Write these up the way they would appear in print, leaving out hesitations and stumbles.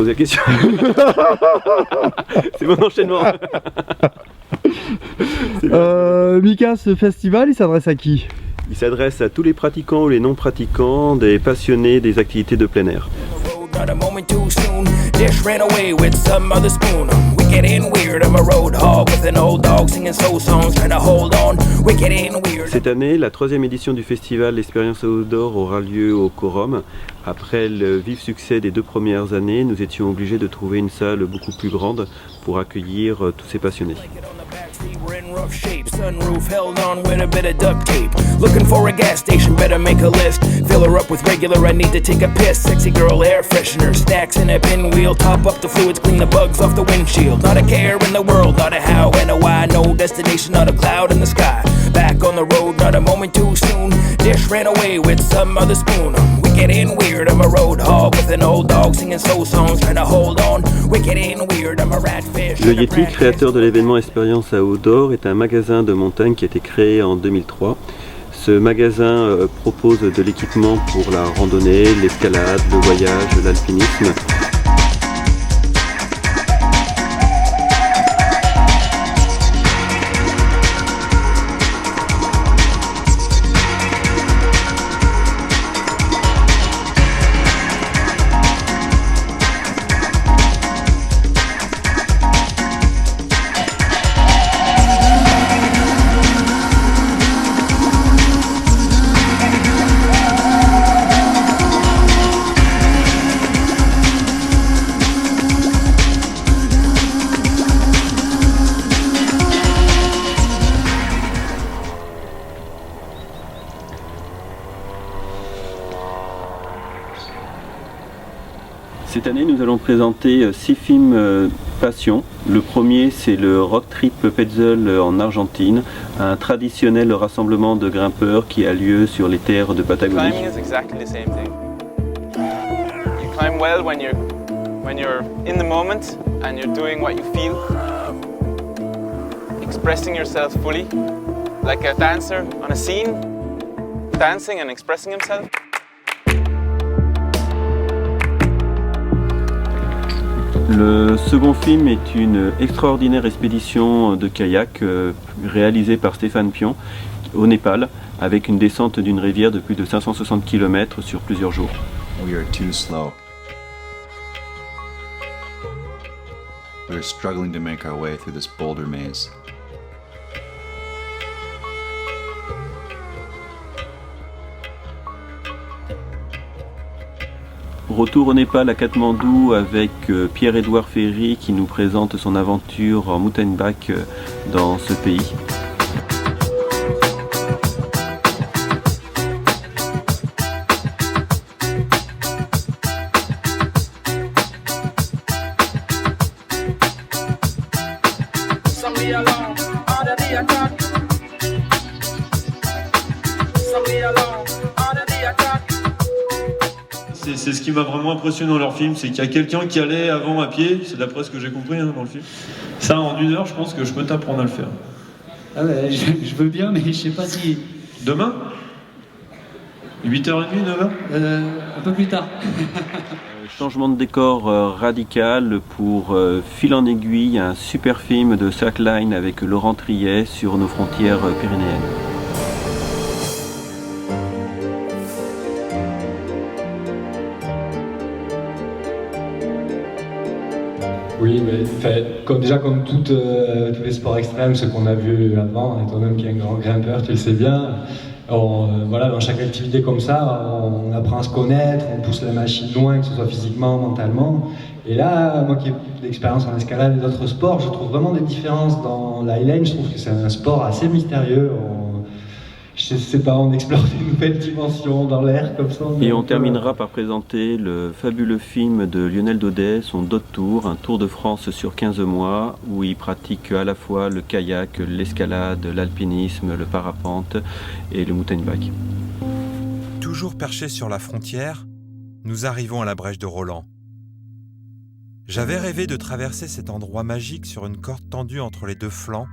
poser la question. C'est mon enchaînement. Mika, ce festival, il s'adresse à qui? Il s'adresse à tous les pratiquants ou les non-pratiquants, des passionnés des activités de plein air. Cette année, la 3e édition du festival L'Expérience Outdoor aura lieu au Quorum. Après le vif succès des 2 premières années, nous étions obligés de trouver une salle beaucoup plus grande pour accueillir tous ces passionnés. We're in rough shape, sunroof held on with a bit of duct tape. Looking for a gas station, better make a list. Fill her up with regular, I need to take a piss. Sexy girl air freshener, snacks in a pinwheel. Top up the fluids, clean the bugs off the windshield. Not a care in the world, not a how and a why. No destination, not a cloud in the sky. Back on the road, not a moment too soon. Dish ran away with some other spoon. Wicked and weird, I'm a road hog with an old dog singing soul songs. Trying to hold on, wicked and weird, I'm a ratfish. Le Yeti, créateur de l'événement Expérience Outdoor, est un magasin de montagne qui a été créé en 2003. Ce magasin propose de l'équipement pour la randonnée, l'escalade, le voyage, l'alpinisme. Cette année, nous allons présenter 6 films passion. Le premier, c'est le Rock Trip Petzl en Argentine, un traditionnel rassemblement de grimpeurs qui a lieu sur les terres de Patagonie. Climbing is exactly the same thing. You climb well when you're in the moment and you're doing what you feel, expressing yourself fully, like a dancer on a scene, dancing and expressing himself. Le second film est une extraordinaire expédition de kayak réalisée par Stéphane Pion au Népal avec une descente d'une rivière de plus de 560 km sur plusieurs jours. We are too slow. We are struggling to make our way through this boulder maze. Retour au Népal à Katmandou avec Pierre-Édouard Ferry qui nous présente son aventure en mountain bike dans ce pays. C'est ce qui m'a vraiment impressionné dans leur film, c'est qu'il y a quelqu'un qui allait avant à pied, c'est d'après ce que j'ai compris dans le film. Ça, en 1 heure, je pense que je peux t'apprendre à le faire. Ah ouais, je veux bien, mais je sais pas si... Demain 8h30, 9h Un peu plus tard. Changement de décor radical pour Fil en aiguille, un super film de Slackline avec Laurent Triet sur nos frontières pyrénéennes. Oui, mais comme tous les sports extrêmes, ce qu'on a vu avant, et toi-même qui es un grand grimpeur, tu le sais bien, dans chaque activité comme ça, on apprend à se connaître, on pousse la machine loin, que ce soit physiquement, mentalement. Et là, moi qui ai de l'expérience en escalade et d'autres sports, je trouve vraiment des différences dans l'highline. Je trouve que c'est un sport assez mystérieux. Je sais pas, on explore des nouvelles dimensions dans l'air comme ça. Et on terminera par présenter le fabuleux film de Lionel Daudet, son Dot Tour, un tour de France sur 15 mois où il pratique à la fois le kayak, l'escalade, l'alpinisme, le parapente et le mountain bike. Toujours perché sur la frontière, nous arrivons à la brèche de Roland. J'avais rêvé de traverser cet endroit magique sur une corde tendue entre les 2 flancs,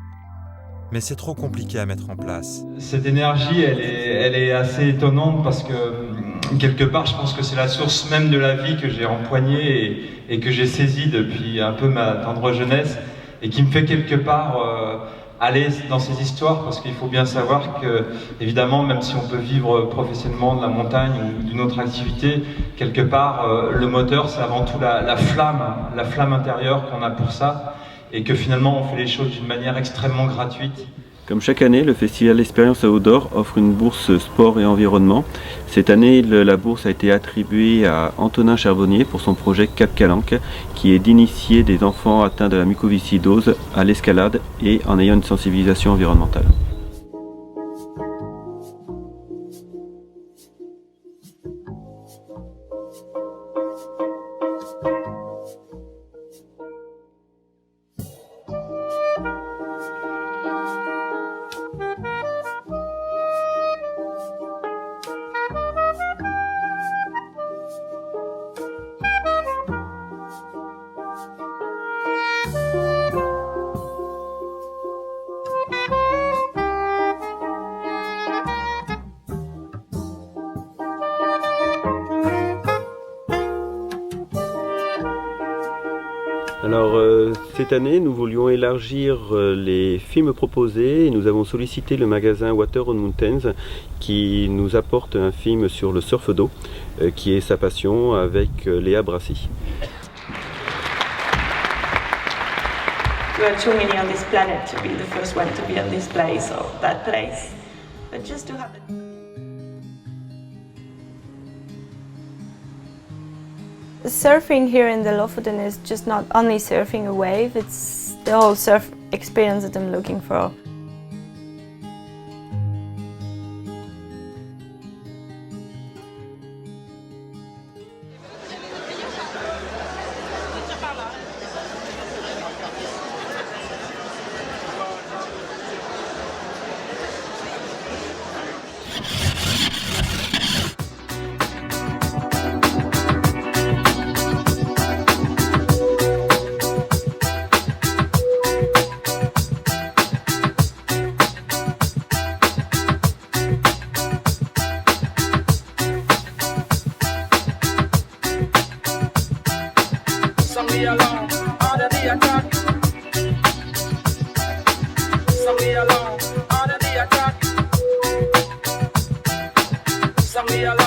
mais c'est trop compliqué à mettre en place. Cette énergie, elle est assez étonnante parce que quelque part, je pense que c'est la source même de la vie que j'ai empoignée et que j'ai saisie depuis un peu ma tendre jeunesse et qui me fait quelque part aller dans ces histoires, parce qu'il faut bien savoir que, évidemment, même si on peut vivre professionnellement de la montagne ou d'une autre activité, quelque part, le moteur, c'est avant tout la flamme intérieure qu'on a pour ça, et que finalement, on fait les choses d'une manière extrêmement gratuite. Comme chaque année, le festival Expérience Outdoor offre une bourse sport et environnement. Cette année, la bourse a été attribuée à Antonin Charbonnier pour son projet Cap Calanque, qui est d'initier des enfants atteints de la mucoviscidose à l'escalade et en ayant une sensibilisation environnementale. Alors cette année, nous voulions élargir les films proposés et nous avons sollicité le magasin Water on Mountains qui nous apporte un film sur le surf d'eau qui est sa passion avec Léa Brassy. We are too many on this planet to be the first one to be on this place or that place. But just to have it. Surfing here in the Lofoten is just not only surfing a wave, it's the whole surf experience that I'm looking for. Somebody along, order the attack. Somebody along, order the attack. Somebody along.